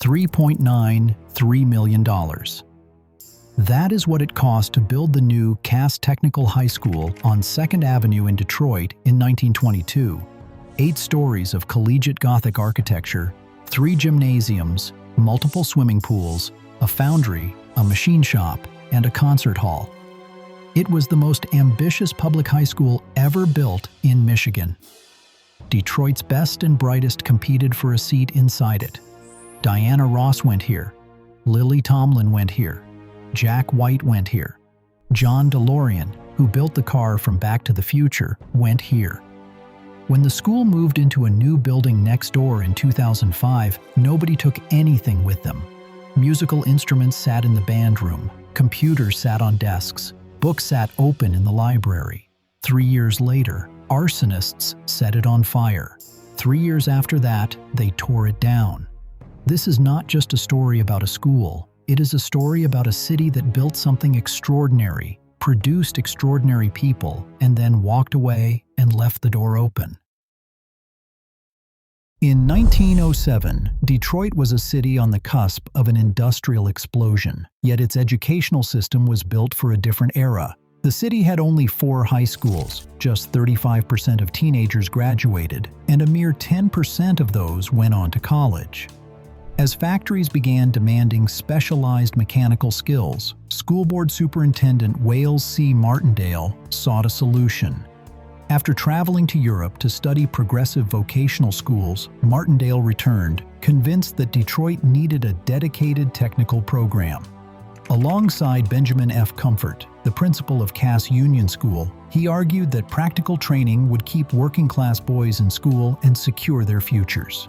$3.93 million. That is what it cost to build the new Cass Technical High School on 2nd Avenue in Detroit in 1922. 8 stories of Collegiate Gothic architecture, 3 gymnasiums, multiple swimming pools, a foundry, a machine shop, and a concert hall. It was the most ambitious public high school ever built in Michigan. Detroit's best and brightest competed for a seat inside it. Diana Ross went here. Lily Tomlin went here. Jack White went here. John DeLorean, who built the car from Back to the Future, went here. When the school moved into a new building next door in 2005, nobody took anything with them. Musical instruments sat in the band room. Computers sat on desks. Books sat open in the library. 3 years later, arsonists set it on fire. 3 years after that, they tore it down. This is not just a story about a school. It is a story about a city that built something extraordinary, produced extraordinary people, and then walked away and left the door open. In 1907, Detroit was a city on the cusp of an industrial explosion, yet its educational system was built for a different era. The city had only 4 high schools, just 35% of teenagers graduated, and a mere 10% of those went on to college. As factories began demanding specialized mechanical skills, School Board Superintendent Wales C. Martindale sought a solution. After traveling to Europe to study progressive vocational schools, Martindale returned, convinced that Detroit needed a dedicated technical program. Alongside Benjamin F. Comfort, the principal of Cass Union School, he argued that practical training would keep working-class boys in school and secure their futures.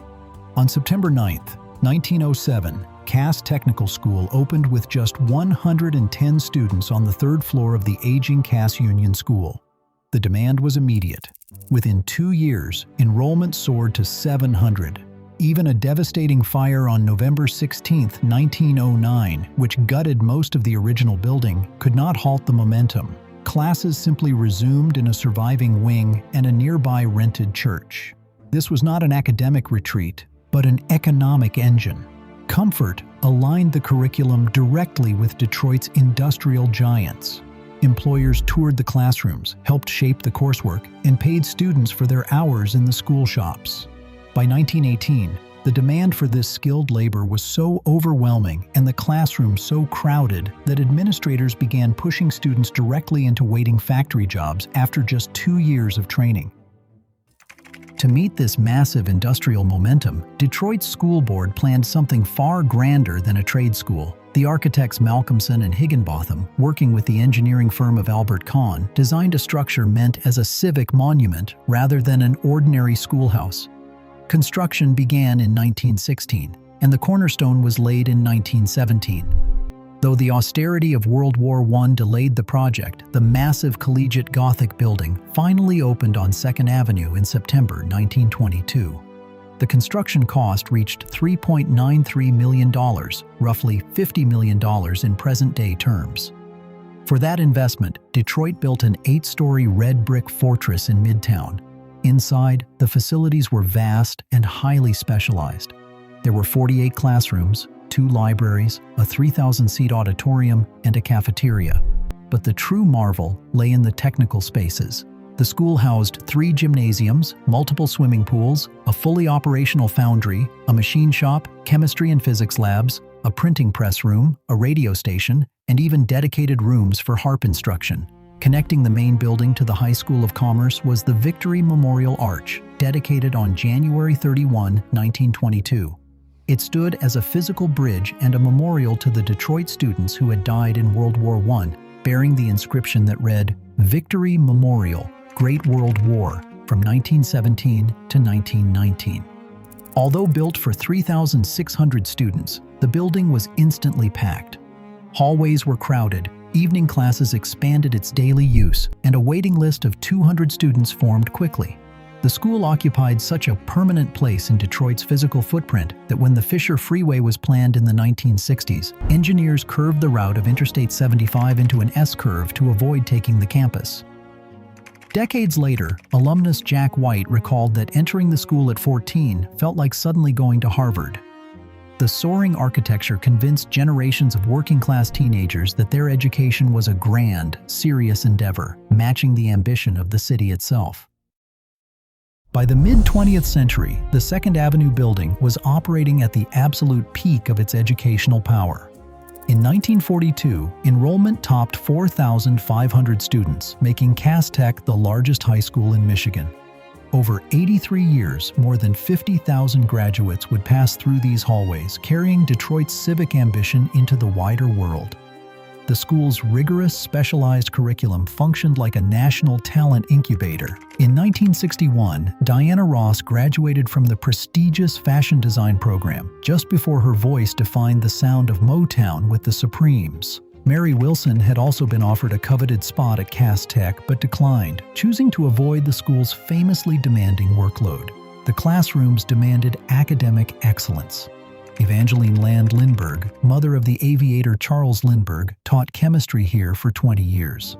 On September 9, 1907, Cass Technical School opened with just 110 students on the 3rd floor of the aging Cass Union School. The demand was immediate. Within 2 years, enrollment soared to 700. Even a devastating fire on November 16, 1909, which gutted most of the original building, could not halt the momentum. Classes simply resumed in a surviving wing and a nearby rented church. This was not an academic retreat, but an economic engine. Comfort aligned the curriculum directly with Detroit's industrial giants. Employers toured the classrooms, helped shape the coursework, and paid students for their hours in the school shops. By 1918, the demand for this skilled labor was so overwhelming and the classrooms so crowded that administrators began pushing students directly into waiting factory jobs after just 2 years of training. To meet this massive industrial momentum, Detroit's school board planned something far grander than a trade school. The architects Malcolmson and Higginbotham, working with the engineering firm of Albert Kahn, designed a structure meant as a civic monument rather than an ordinary schoolhouse. Construction began in 1916, and the cornerstone was laid in 1917. Though the austerity of World War I delayed the project, the massive Collegiate Gothic building finally opened on 2nd Avenue in September 1922. The construction cost reached $3.93 million, roughly $50 million in present-day terms. For that investment, Detroit built an 8-story red brick fortress in Midtown. Inside, the facilities were vast and highly specialized. There were 48 classrooms, 2 libraries, a 3,000-seat auditorium, and a cafeteria. But the true marvel lay in the technical spaces. The school housed 3 gymnasiums, multiple swimming pools, a fully operational foundry, a machine shop, chemistry and physics labs, a printing press room, a radio station, and even dedicated rooms for harp instruction. Connecting the main building to the High School of Commerce was the Victory Memorial Arch, dedicated on January 31, 1922. It stood as a physical bridge and a memorial to the Detroit students who had died in World War I, bearing the inscription that read, "Victory Memorial, Great World War, from 1917 to 1919. Although built for 3,600 students, the building was instantly packed. Hallways were crowded, evening classes expanded its daily use, and a waiting list of 200 students formed quickly. The school occupied such a permanent place in Detroit's physical footprint that when the Fisher Freeway was planned in the 1960s, engineers curved the route of Interstate 75 into an S-curve to avoid taking the campus. Decades later, alumnus Jack White recalled that entering the school at 14 felt like suddenly going to Harvard. The soaring architecture convinced generations of working-class teenagers that their education was a grand, serious endeavor, matching the ambition of the city itself. By the mid-20th century, the Second Avenue building was operating at the absolute peak of its educational power. In 1942, enrollment topped 4,500 students, making Cass Tech the largest high school in Michigan. Over 83 years, more than 50,000 graduates would pass through these hallways, carrying Detroit's civic ambition into the wider world. The school's rigorous, specialized curriculum functioned like a national talent incubator. In 1961, Diana Ross graduated from the prestigious fashion design program, just before her voice defined the sound of Motown with the Supremes. Mary Wilson had also been offered a coveted spot at Cass Tech but declined, choosing to avoid the school's famously demanding workload. The classrooms demanded academic excellence. Evangeline Land Lindbergh, mother of the aviator Charles Lindbergh, taught chemistry here for 20 years.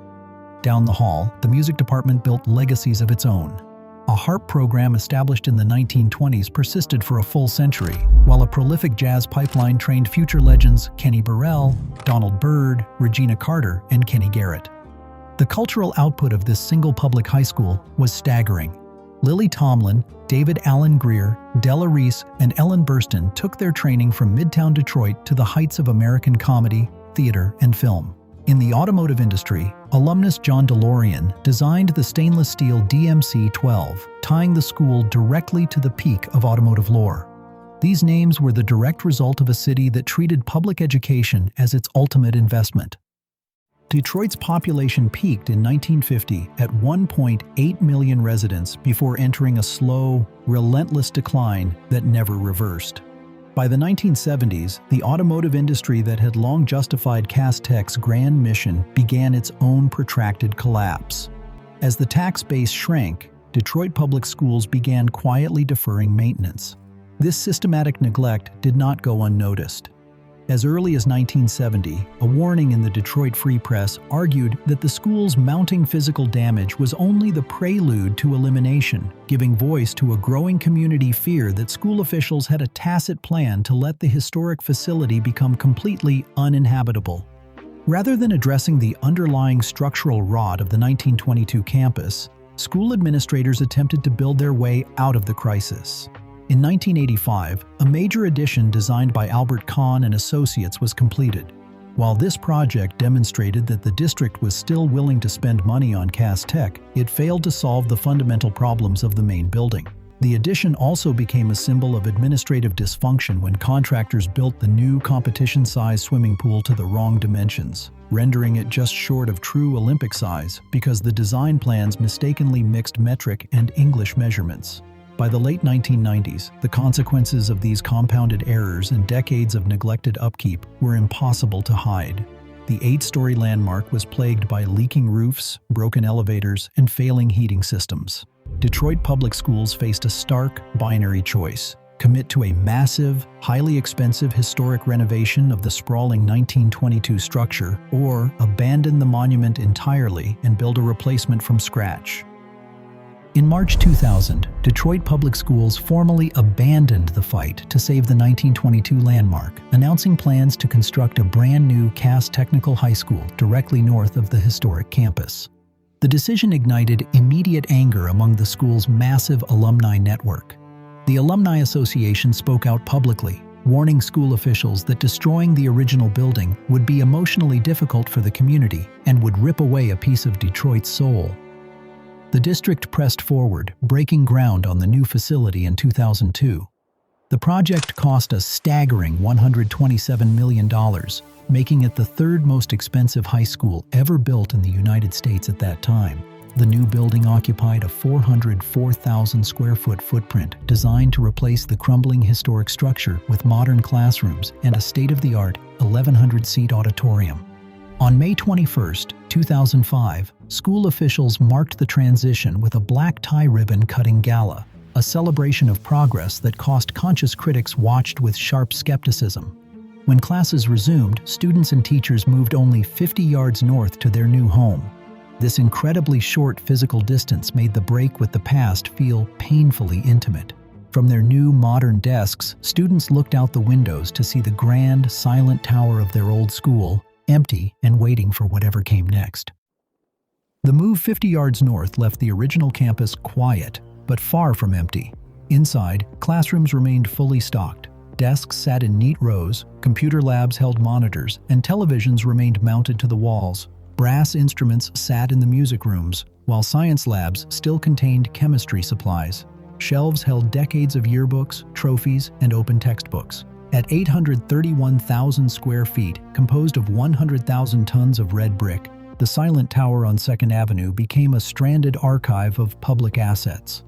Down the hall, the music department built legacies of its own. A harp program established in the 1920s persisted for a full century, while a prolific jazz pipeline trained future legends Kenny Burrell, Donald Byrd, Regina Carter, and Kenny Garrett. The cultural output of this single public high school was staggering. Lily Tomlin, David Alan Grier, Della Reese, and Ellen Burstyn took their training from Midtown Detroit to the heights of American comedy, theater, and film. In the automotive industry, alumnus John DeLorean designed the stainless steel DMC-12, tying the school directly to the peak of automotive lore. These names were the direct result of a city that treated public education as its ultimate investment. Detroit's population peaked in 1950 at 1.8 million residents before entering a slow, relentless decline that never reversed. By the 1970s, the automotive industry that had long justified Cass Tech's grand mission began its own protracted collapse. As the tax base shrank, Detroit public schools began quietly deferring maintenance. This systematic neglect did not go unnoticed. As early as 1970, a warning in the Detroit Free Press argued that the school's mounting physical damage was only the prelude to elimination, giving voice to a growing community fear that school officials had a tacit plan to let the historic facility become completely uninhabitable. Rather than addressing the underlying structural rot of the 1922 campus, school administrators attempted to build their way out of the crisis. In 1985, a major addition designed by Albert Kahn and Associates was completed. While this project demonstrated that the district was still willing to spend money on Cass Tech, it failed to solve the fundamental problems of the main building. The addition also became a symbol of administrative dysfunction when contractors built the new competition-sized swimming pool to the wrong dimensions, rendering it just short of true Olympic size because the design plans mistakenly mixed metric and English measurements. By the late 1990s, the consequences of these compounded errors and decades of neglected upkeep were impossible to hide. The 8-story landmark was plagued by leaking roofs, broken elevators, and failing heating systems. Detroit public schools faced a stark, binary choice: commit to a massive, highly expensive historic renovation of the sprawling 1922 structure, or abandon the monument entirely and build a replacement from scratch. In March 2000, Detroit Public Schools formally abandoned the fight to save the 1922 landmark, announcing plans to construct a brand new Cass Technical High School directly north of the historic campus. The decision ignited immediate anger among the school's massive alumni network. The Alumni Association spoke out publicly, warning school officials that destroying the original building would be emotionally difficult for the community and would rip away a piece of Detroit's soul. The district pressed forward, breaking ground on the new facility in 2002. The project cost a staggering $127 million, making it the third most expensive high school ever built in the United States at that time. The new building occupied a 404,000 square foot footprint designed to replace the crumbling historic structure with modern classrooms and a state-of-the-art 1,100-seat auditorium. On May 21, 2005, school officials marked the transition with a black tie ribbon cutting gala, a celebration of progress that cost-conscious critics watched with sharp skepticism. When classes resumed, students and teachers moved only 50 yards north to their new home. This incredibly short physical distance made the break with the past feel painfully intimate. From their new, modern desks, students looked out the windows to see the grand, silent tower of their old school, empty and waiting for whatever came next. The move 50 yards north left the original campus quiet, but far from empty. Inside, classrooms remained fully stocked. Desks sat in neat rows, computer labs held monitors, and televisions remained mounted to the walls. Brass instruments sat in the music rooms, while science labs still contained chemistry supplies. Shelves held decades of yearbooks, trophies, and open textbooks. At 831,000 square feet, composed of 100,000 tons of red brick, the silent tower on 2nd Avenue became a stranded archive of public assets.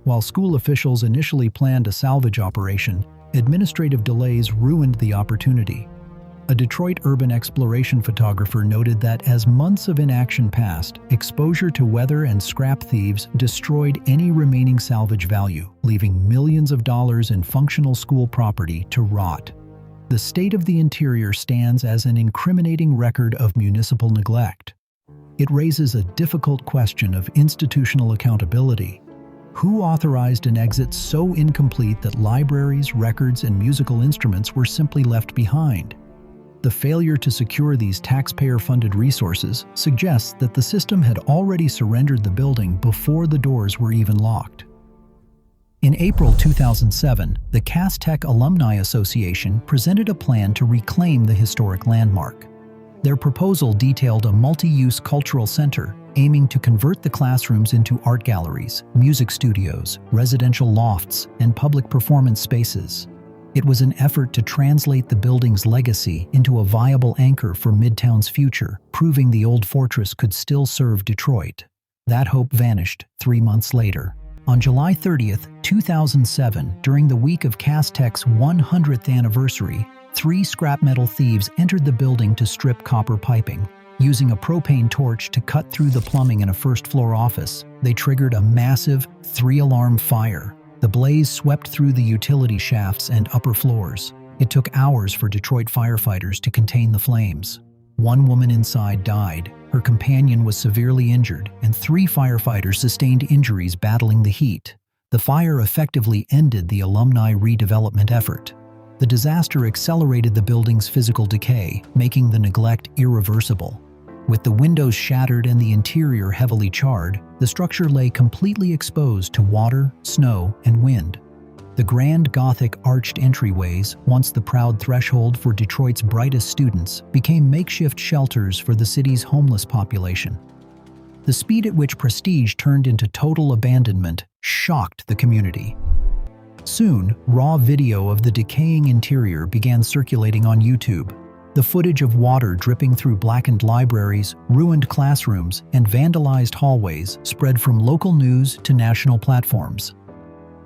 While school officials initially planned a salvage operation, administrative delays ruined the opportunity. A Detroit urban exploration photographer noted that as months of inaction passed, exposure to weather and scrap thieves destroyed any remaining salvage value, leaving millions of dollars in functional school property to rot. The state of the interior stands as an incriminating record of municipal neglect. It raises a difficult question of institutional accountability. Who authorized an exit so incomplete that libraries, records, and musical instruments were simply left behind? The failure to secure these taxpayer-funded resources suggests that the system had already surrendered the building before the doors were even locked. In April 2007, the Cass Tech Alumni Association presented a plan to reclaim the historic landmark. Their proposal detailed a multi-use cultural center aiming to convert the classrooms into art galleries, music studios, residential lofts, and public performance spaces. It was an effort to translate the building's legacy into a viable anchor for Midtown's future, proving the old fortress could still serve Detroit. That hope vanished 3 months later. On July 30th, 2007, during the week of Cass Tech's 100th anniversary, 3 scrap metal thieves entered the building to strip copper piping. Using a propane torch to cut through the plumbing in a first-floor office, they triggered a massive 3-alarm fire. The blaze swept through the utility shafts and upper floors. It took hours for Detroit firefighters to contain the flames. 1 woman inside died, her companion was severely injured, and 3 firefighters sustained injuries battling the heat. The fire effectively ended the alumni redevelopment effort. The disaster accelerated the building's physical decay, making the neglect irreversible. With the windows shattered and the interior heavily charred, the structure lay completely exposed to water, snow, and wind. The grand Gothic arched entryways, once the proud threshold for Detroit's brightest students, became makeshift shelters for the city's homeless population. The speed at which prestige turned into total abandonment shocked the community. Soon, raw video of the decaying interior began circulating on YouTube. The footage of water dripping through blackened libraries, ruined classrooms, and vandalized hallways spread from local news to national platforms.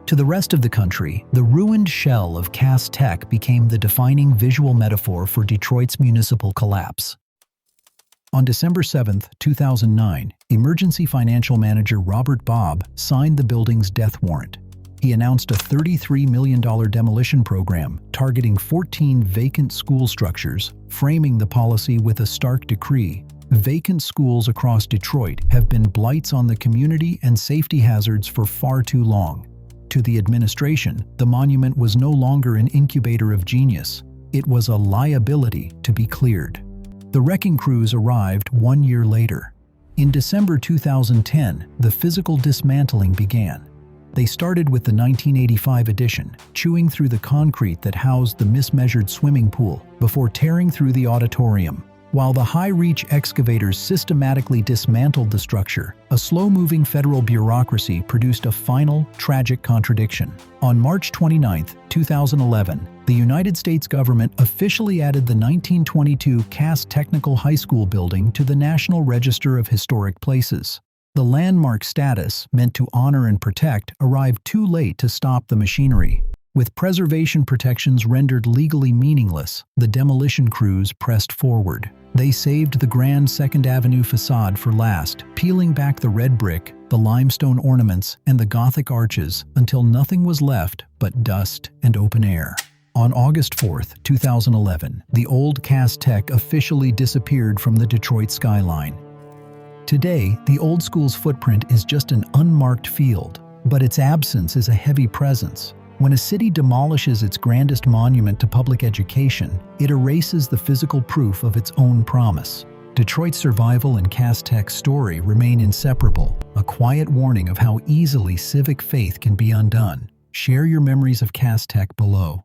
To the rest of the country, the ruined shell of Cass Tech became the defining visual metaphor for Detroit's municipal collapse. On December 7, 2009, emergency financial manager Robert Bobb signed the building's death warrant. He announced a $33 million demolition program targeting 14 vacant school structures, framing the policy with a stark decree. Vacant schools across Detroit have been blights on the community and safety hazards for far too long. To the administration, the monument was no longer an incubator of genius. It was a liability to be cleared. The wrecking crews arrived 1 year later. In December 2010, the physical dismantling began. They started with the 1985 edition, chewing through the concrete that housed the mismeasured swimming pool before tearing through the auditorium. While the high-reach excavators systematically dismantled the structure, a slow-moving federal bureaucracy produced a final, tragic contradiction. On March 29, 2011, the United States government officially added the 1922 Cass Technical High School building to the National Register of Historic Places. The landmark status, meant to honor and protect, arrived too late to stop the machinery. With preservation protections rendered legally meaningless, the demolition crews pressed forward. They saved the grand 2nd Avenue facade for last, peeling back the red brick, the limestone ornaments, and the Gothic arches until nothing was left but dust and open air. On August 4, 2011, the old Cass Tech officially disappeared from the Detroit skyline. Today, the old school's footprint is just an unmarked field, But its absence is a heavy presence. When a city demolishes its grandest monument to public education, it erases the physical proof of its own promise. Detroit's survival and Cass Tech's story remain inseparable, a quiet warning of how easily civic faith can be undone. Share your memories of Cass Tech below.